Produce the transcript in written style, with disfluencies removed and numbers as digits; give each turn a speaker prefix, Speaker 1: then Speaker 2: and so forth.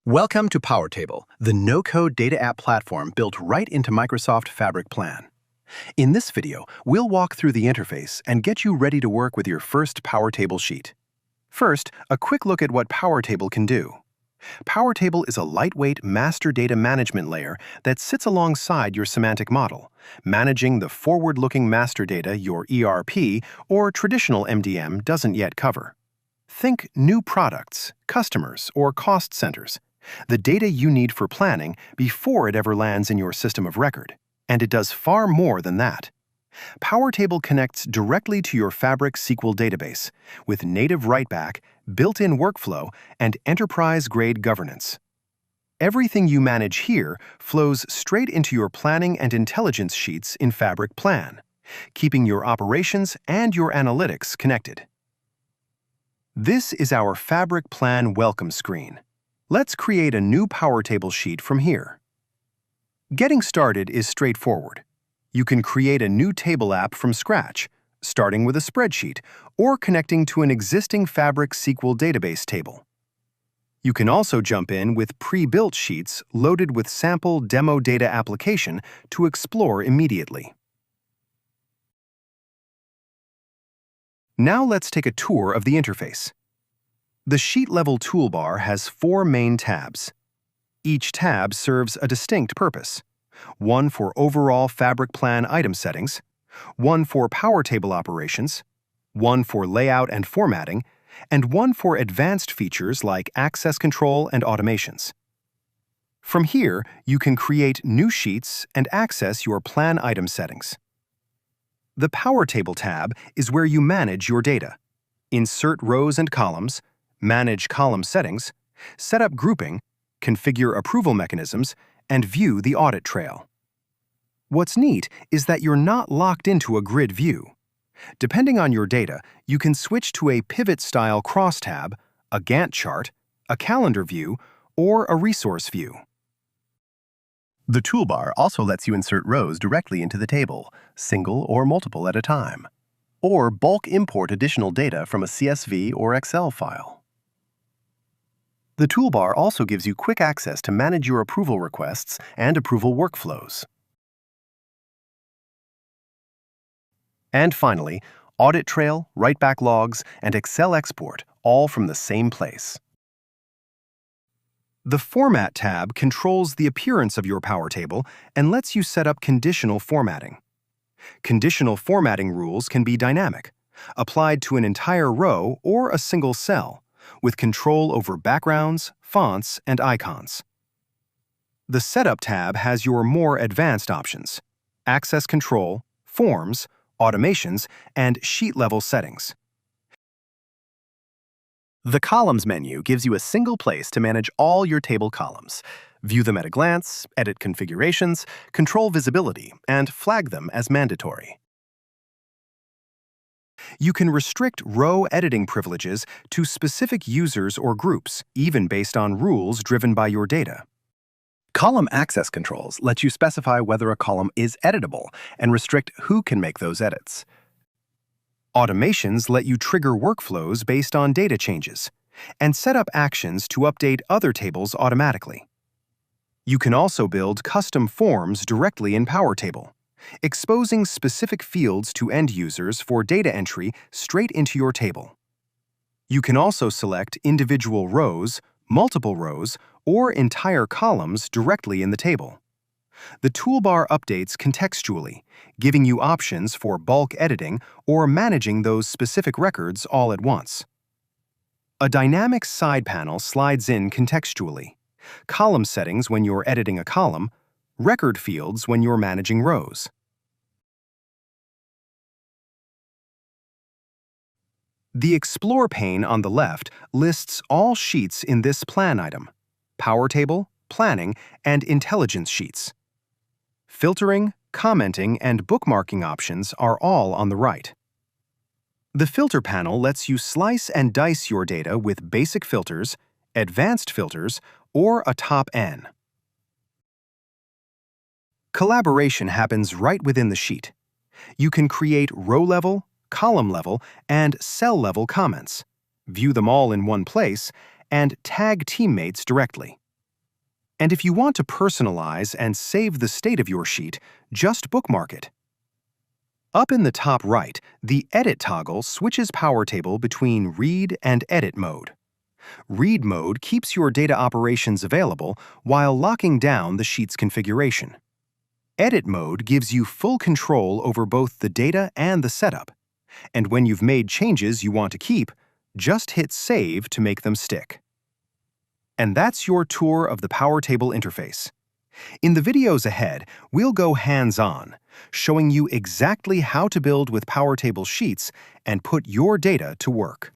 Speaker 1: Welcome to PowerTable, the no-code data app platform built right into Microsoft Fabric Plan. In this video, we'll walk through the interface and get you ready to work with your first PowerTable sheet. First, a quick look at what PowerTable can do. PowerTable is a lightweight master data management layer that sits alongside your semantic model, managing the forward-looking master data your ERP or traditional MDM doesn't yet cover. Think new products, customers, or cost centers. The data you need for planning before it ever lands in your system of record. And it does far more than that. PowerTable connects directly to your Fabric SQL database with native writeback, built-in workflow, and enterprise-grade governance. Everything you manage here flows straight into your planning and intelligence sheets in Fabric Plan, keeping your operations and your analytics connected. This is our Fabric Plan welcome screen. Let's create a new PowerTable sheet from here. Getting started is straightforward. You can create a new table app from scratch, starting with a spreadsheet or connecting to an existing Fabric SQL database table. You can also jump in with pre-built sheets loaded with sample demo data application to explore immediately. Now let's take a tour of the interface. The sheet-level toolbar has 4 main tabs. Each tab serves a distinct purpose. One for overall Fabric Plan item settings, one for PowerTable operations, one for layout and formatting, and one for advanced features like access control and automations. From here, you can create new sheets and access your plan item settings. The PowerTable tab is where you manage your data. Insert rows and columns, manage column settings, set up grouping, configure approval mechanisms, and view the audit trail. What's neat is that you're not locked into a grid view. Depending on your data, you can switch to a pivot-style crosstab, a Gantt chart, a calendar view, or a resource view. The toolbar also lets you insert rows directly into the table, single or multiple at a time, or bulk import additional data from a CSV or Excel file. The toolbar also gives you quick access to manage your approval requests and approval workflows. And finally, audit trail, writeback logs, and Excel export, all from the same place. The Format tab controls the appearance of your PowerTable and lets you set up conditional formatting. Conditional formatting rules can be dynamic, applied to an entire row or a single cell, with control over backgrounds, fonts, and icons. The Setup tab has your more advanced options: access control, forms, automations, and sheet-level settings. The Columns menu gives you a single place to manage all your table columns, view them at a glance, edit configurations, control visibility, and flag them as mandatory. You can restrict row editing privileges to specific users or groups, even based on rules driven by your data. Column access controls let you specify whether a column is editable and restrict who can make those edits. Automations let you trigger workflows based on data changes and set up actions to update other tables automatically. You can also build custom forms directly in PowerTable, exposing specific fields to end users for data entry straight into your table. You can also select individual rows, multiple rows, or entire columns directly in the table. The toolbar updates contextually, giving you options for bulk editing or managing those specific records all at once. A dynamic side panel slides in contextually: column settings when you're editing a column, record fields when you're managing rows. The Explore pane on the left lists all sheets in this plan item: PowerTable, Planning, and Intelligence sheets. Filtering, commenting, and bookmarking options are all on the right. The Filter panel lets you slice and dice your data with basic filters, advanced filters, or a top N. Collaboration happens right within the sheet. You can create row-level, column-level, and cell-level comments, view them all in one place, and tag teammates directly. And if you want to personalize and save the state of your sheet, just bookmark it. Up in the top right, the Edit toggle switches PowerTable between Read and Edit mode. Read mode keeps your data operations available while locking down the sheet's configuration. Edit mode gives you full control over both the data and the setup. And when you've made changes you want to keep, just hit Save to make them stick. And that's your tour of the PowerTable interface. In the videos ahead, we'll go hands-on, showing you exactly how to build with PowerTable sheets and put your data to work.